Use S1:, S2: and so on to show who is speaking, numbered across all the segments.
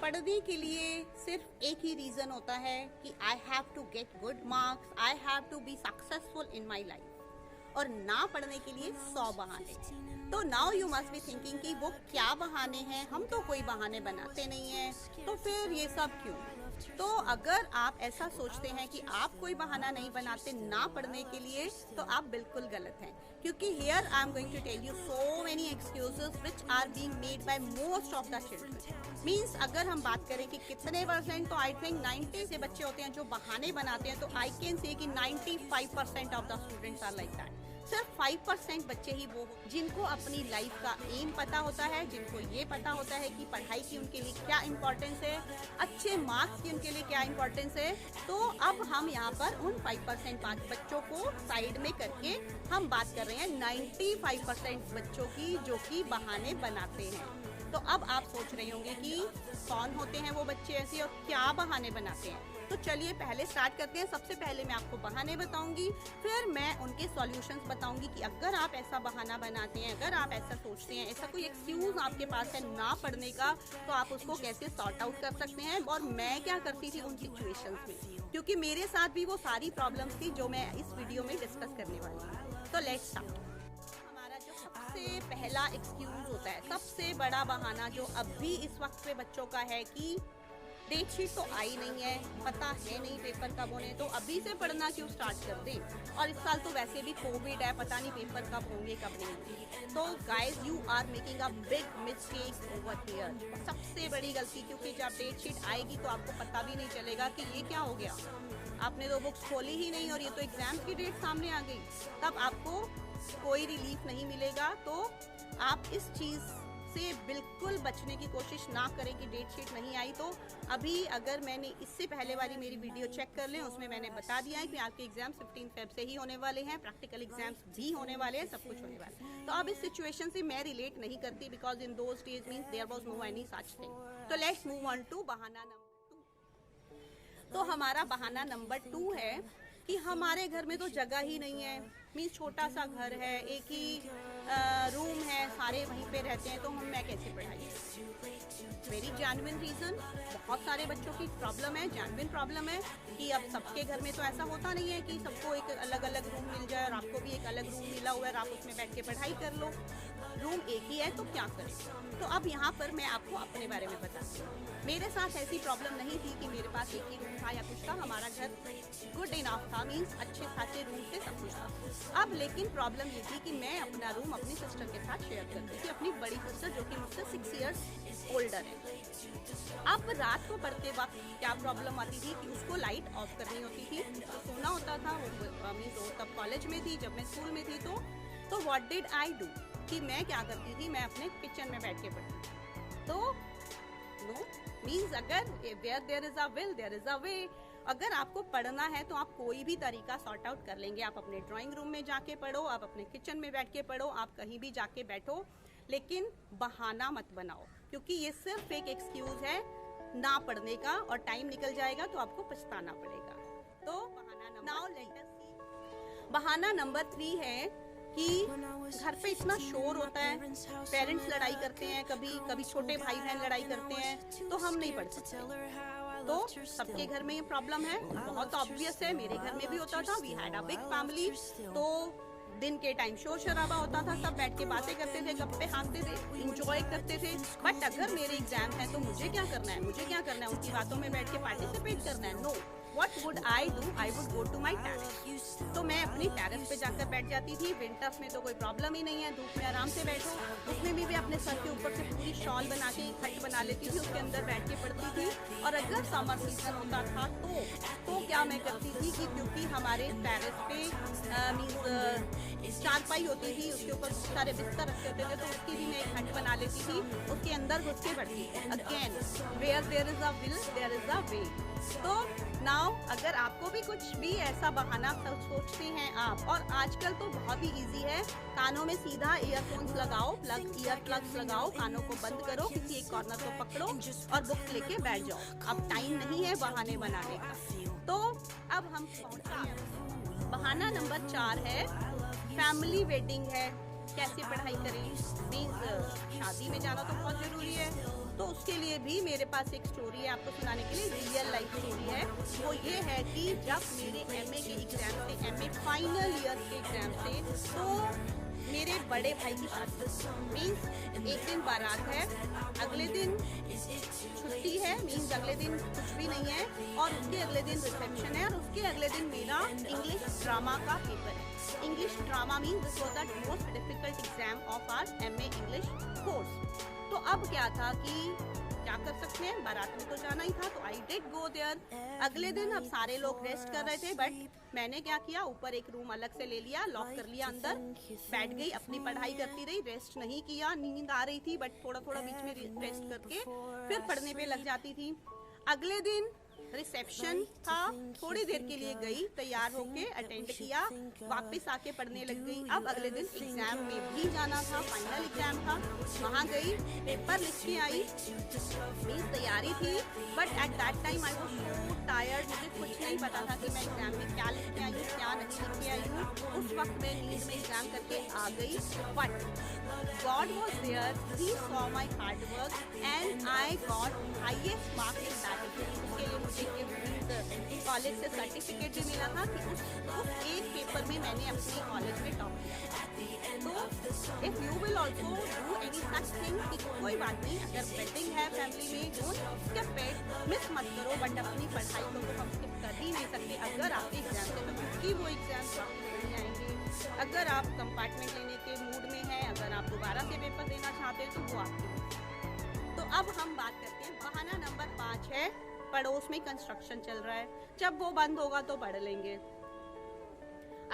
S1: पढ़ने के लिए सिर्फ एक ही रीजन होता है कि I have to get good marks, I have to be successful in my life. और ना पढ़ने के लिए 100 बहाने। तो now you must be thinking कि वो क्या बहाने हैं, हम तो कोई बहाने बनाते नहीं हैं, तो फिर ये सब क्यों। तो अगर आप ऐसा सोचते हैं कि आप कोई बहाना नहीं बनाते ना पढ़ने के लिए, तो आप बिल्कुल गलत हैं, क्योंकि here I am going to tell you so many excuses which are being made by most of the children. Means अगर हम बात करें कि कितने परसेंट, तो आई थिंक 90 से बच्चे होते हैं जो बहाने बनाते हैं, तो आई कैन से कि 95% of the students are like that. सिर्फ 5% बच्चे ही वो जिनको अपनी लाइफ का एम पता होता है, जिनको ये पता होता है कि पढ़ाई की उनके लिए क्या इंपॉर्टेंस है, अच्छे मार्क्स की उनके लिए क्या इंपॉर्टेंस है। तो अब हम यहाँ पर उन 5% बच्चों को साइड में करके हम बात कर रहे हैं 95% बच्चों की जो कि बहाने बनाते हैं। तो अब आप सोच रहे होंगे कि कौन होते हैं वो बच्चे ऐसे और क्या बहाने बनाते हैं। तो चलिए पहले स्टार्ट करते हैं। सबसे पहले मैं आपको बहाने बताऊंगी, फिर मैं उनके सॉल्यूशंस बताऊंगी कि अगर आप ऐसा बहाना बनाते हैं, अगर आप ऐसा सोचते हैं, ऐसा कोई एक्सक्यूज आपके पास है ना पढ़ने का, तो आप उसको कैसे सॉर्ट आउट कर सकते हैं और मैं क्या करती थी उन सिचुएशंस में, क्योंकि मेरे साथ भी वो सारी प्रॉब्लम्स थी जो मैं इस वीडियो में डिस्कस करने वाली हूँ। तो लेट्स स्टार्ट। हमारा जो सबसे पहला एक्सक्यूज होता है, सबसे बड़ा बहाना जो अब भी इस वक्त पे बच्चों का है कि डेट शीट तो आई नहीं है, पता है नहीं पेपर कब होने, तो अभी से पढ़ना क्यों स्टार्ट कर दें। और इस साल तो वैसे भी कोविड है, पता नहीं पेपर कब होंगे कब नहीं होंगे। तो guys you are making a big mistake over here. सबसे बड़ी गलती, क्योंकि जब डेट शीट आएगी तो आपको पता भी नहीं चलेगा कि ये क्या हो गया, आपने तो बुक्स खोली ही नहीं और ये तो एग्जाम की डेट सामने आ गई, तब आपको कोई रिलीफ नहीं मिलेगा। तो आप इस चीज़ से बिल्कुल बचने की कोशिश ना करें कि डेट शीट नहीं आई। तो अभी अगर मैंने इससे पहले वाली मेरी वीडियो चेक कर लें, उसमें मैंने बता दिया है कि आपके एग्जाम 15 फेब से ही होने वाले हैं, प्रैक्टिकल एग्जाम्स भी होने वाले हैं, सब कुछ होने वाला है। तो अब इस सिचुएशन से मैं रिलेट नहीं करती, because in those days means there was no any such thing. तो लेट्स मूव ऑन टू बहाना नंबर 2। तो हमारा बहाना नंबर 2 है कि हमारे घर में तो जगह ही नहीं है। मीन्स छोटा सा घर है, एक ही रूम है, सारे वहीं पे रहते हैं, तो मैं कैसे पढ़ाई। Very genuine reason. बहुत सारे बच्चों की प्रॉब्लम है, जेन्युइन प्रॉब्लम है कि अब सबके घर में तो ऐसा होता नहीं है कि सबको एक अलग अलग रूम मिल जाए और आपको भी एक अलग रूम मिला हुआ है और आप उसमें बैठ के पढ़ाई कर लो। रूम एक ही है तो क्या करें। तो अब यहाँ पर मैं आपको अपने बारे में बताती हूँ। मेरे साथ ऐसी प्रॉब्लम नहीं थी कि मेरे पास एक ही रूम था या कुछ था, हमारा घर गुड इनफ था, मीन्स अच्छे खासे रूम से सब कुछ था। अब लेकिन प्रॉब्लम ये थी कि मैं अपना रूम अपनी सिस्टर के साथ शेयर करती थी, अपनी बड़ी सिस्टर जो कि मुझसे 6 इयर्स ओल्डर है। अब रात को पढ़ते वक्त क्या प्रॉब्लम आती थी कि उसको लाइट ऑफ करनी होती थी, तो सोना होता था। वो मीन्स वो तब कॉलेज में थी, जब मैं स्कूल में थी। तो व्हाट डिड आई डू कि मैं क्या करती थी, मैं अपने किचन में बैठ के पढ़ती थी। तो नो मीन्स अगर where there is a will there is a way. अगर आपको पढ़ना है तो आप कोई भी तरीका सॉर्ट आउट कर लेंगे। आप अपने ड्राइंग रूम में जाके पढ़ो, आप अपने किचन में बैठ के पढ़ो, आप कहीं भी जाके बैठो, लेकिन बहाना मत बनाओ, क्योंकि ये सिर्फ एक एक्सक्यूज है ना पढ़ने का और टाइम निकल जाएगा तो आपको पछताना पड़ेगा। तो बहाना नंबर 3 है कि घर पे इतना शोर होता है, पेरेंट्स लड़ाई करते हैं, कभी छोटे भाई बहन लड़ाई करते हैं, तो हम नहीं पढ़ सकते। तो सबके घर में ये प्रॉब्लम है, बहुत ऑब्वियस है, मेरे घर में भी होता था। We had a big family, तो दिन के टाइम शोर शराबा होता था, सब बैठ के बातें करते थे, गप्पे हाँकते थे, इंजॉय करते थे। बट अगर मेरे एग्जाम है तो मुझे क्या करना है, उनकी बातों में बैठ के पार्टिसिपेट करना है। No, What would I do? I would go to my terrace. तो मैं अपनी टेरेस पे जाकर बैठ जाती थी। विंटर्स में तो कोई प्रॉब्लम ही नहीं है, धूप में आराम से बैठो। उसमें भी अपने सर के ऊपर से पूरी शॉल बना के खट बना लेती थी, उसके अंदर बैठ के पढ़ती थी। और अगर समर सीजन होता था तो क्या मैं करती थी कि क्योंकि हमारे टेरेस पे मीन्स चारपाई होती थी, उसके ऊपर सारे बिस्तर रखे होते थे, तो उसकी भी मैं एक खट बना लेती थी, उसके अंदर घुस के पढ़ती थी। Again where there is a will there is a way. तो नाउ अगर आपको भी कुछ भी ऐसा बहाना सोचते हैं आप, और आजकल तो बहुत ही इजी है, कानों में सीधा ईयरफोन्स लगाओ, ईयर प्लग्स लगाओ, कानों को बंद करो, किसी एक कॉर्नर को पकड़ो और बुक्स लेके बैठ जाओ। अब टाइम नहीं है बहाने बनाने का। तो अब हम बहाना नंबर 4 है, फैमिली वेडिंग है, कैसे पढ़ाई करें। मीन्स शादी में जाना तो बहुत जरूरी है, तो उसके लिए भी मेरे पास एक स्टोरी है आपको सुनाने के लिए, रियल लाइफ स्टोरी है। वो ये है कि जब मेरे एमए के एग्जाम थे, एमए फाइनल ईयर के एग्जाम थे, तो मेरे बड़े भाई की बारात मीन्स एक दिन बारात है, अगले दिन छुट्टी है मीन्स अगले दिन कुछ भी नहीं है, और उसके अगले दिन रिसेप्शन है, और उसके अगले दिन मेरा इंग्लिश ड्रामा का पेपर है। English drama means this was the most difficult exam of our MA English course. तो अब क्या था कि क्या कर सकते हैं, बारात में तो जाना ही था, तो आई डिड गो देयर। अगले दिन अब सारे लोग रेस्ट कर रहे थे, बट मैंने क्या किया, ऊपर एक रूम अलग से ले लिया, लॉक कर लिया, अंदर बैठ गई, अपनी पढ़ाई करती रही, रेस्ट नहीं किया। नींद आ रही थी बट थोड़ा थोड़ा बीच में रेस्ट करके फिर पढ़ने पे लग जाती थी। अगले दिन रिसेप्शन था, थोड़ी देर के लिए गई, तैयार होके अटेंड किया, वापस आके पढ़ने लग गई। अब अगले दिन एग्जाम में भी जाना था, फाइनल एग्जाम था, वहाँ गई, पेपर लिख के आई, मीन्स तैयारी थी, but at that time I was so tired, मुझे कुछ नहीं पता था कि मैं एग्जाम में क्या लिख के आई हूँ, क्या नहीं लिख के आई हूँ। उस वक्त मैं नींद में एग्जाम करके आ गई, but God was there, He saw my hard work and I got highest marks in that exam। उसके लिए मुझे कॉलेज से सर्टिफिकेट भी मिला था कि उस एक पेपर में मैंने अपने कॉलेज में टॉप किया। तो if you will also do any such thing, कि कोई बात नहीं, अगर वेडिंग है फैमिली में, डोंट स्किप इट, मिस मत करो, बट अपनी पढ़ाई को तो हम स्किप कर ही नहीं सकते। अगर आपके एग्जाम से तो क्योंकि वो एग्जाम आपको नहीं आएंगे, अगर आप कंपार्टमेंट लेने के मूड में हैं, अगर आप दोबारा से पेपर देना चाहते हैं तो वो आपके। तो अब हम बात करते हैं, बहाना नंबर 5 है, पड़ोस में कंस्ट्रक्शन चल रहा है, जब वो बंद होगा तो पढ़ लेंगे।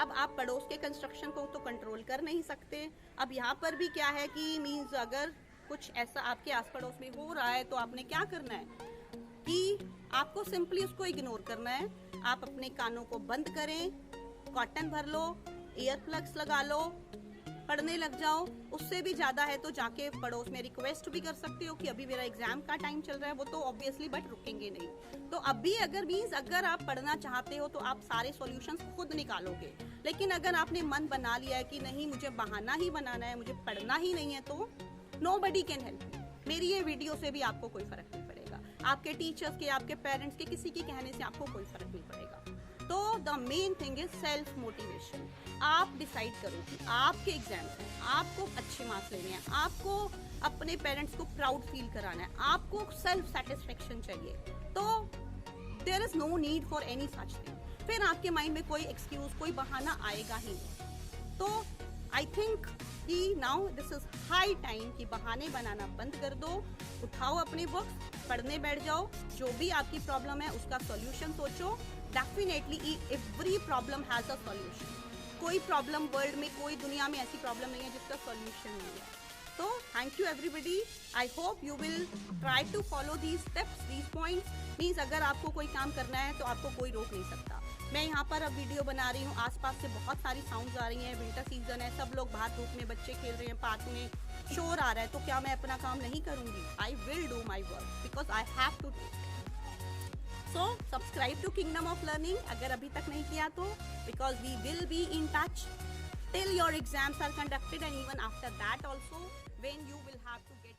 S1: अब आप पड़ोस के कंस्ट्रक्शन को तो कंट्रोल कर नहीं सकते। अब यहाँ पर भी क्या है कि मीन्स अगर कुछ ऐसा आपके आस पड़ोस में हो रहा है तो आपने क्या करना है कि आपको सिंपली उसको इग्नोर करना है। आप अपने कानों को बंद करें, कॉटन भर लो, ईयर प्लग्स लगा लो, पढ़ने लग जाओ। उससे भी ज्यादा है तो जाके पड़ोस में रिक्वेस्ट भी कर सकते हो कि अभी मेरा एग्जाम का टाइम चल रहा है, वो तो ऑब्वियसली बट रुकेंगे नहीं। तो अभी अगर आप पढ़ना चाहते हो तो आप सारे सॉल्यूशंस खुद निकालोगे, लेकिन अगर आपने मन बना लिया है कि नहीं मुझे बहाना ही बनाना है, मुझे पढ़ना ही नहीं है, तो नोबडी कैन हेल्प। मेरी ये वीडियो से भी आपको कोई फर्क नहीं पड़ेगा, आपके टीचर्स के, आपके पेरेंट्स के, किसी के कहने से आपको कोई फर्क नहीं पड़ेगा। तो the main thing is self motivation. आप डिसाइड करो कि आपके एग्जाम्स हैं, आपको अच्छे मार्क्स लेने हैं, आपको अपने पेरेंट्स को प्राउड फील कराना है, आपको सेल्फ सेटिस्फेक्शन चाहिए, तो there is no need for any such thing. फिर आपके माइंड में कोई एक्सक्यूज, कोई बहाना आएगा ही नहीं। तो आई थिंक कि now this is high time कि बहाने बनाना बंद कर दो, उठाओ अपने बुक्स, पढ़ने बैठ जाओ, जो भी आपकी प्रॉब्लम है उसका सॉल्यूशन सोचो। Definitely every problem has a solution. कोई प्रॉब्लम वर्ल्ड में, कोई दुनिया में ऐसी प्रॉब्लम नहीं है जिसका सॉल्यूशन नहीं है। तो thank you everybody, I hope you will try to follow these steps, these points. Means अगर आपको कोई काम करना है तो आपको कोई रोक नहीं सकता। मैं यहाँ पर अब वीडियो बना रही हूँ, आसपास से बहुत सारी साउंड्स आ रही हैं, विंटर सीजन है, सब लोग बाहर धूप में, बच्चे खेल रहे हैं, पार्क में शोर आ रहा है, तो क्या मैं अपना काम नहीं करूँगी? I will do my work because I have to do. So subscribe to Kingdom of Learning अगर अभी तक नहीं किया तो, because we will be in touch till your exams are conducted and even after that also when you will have to get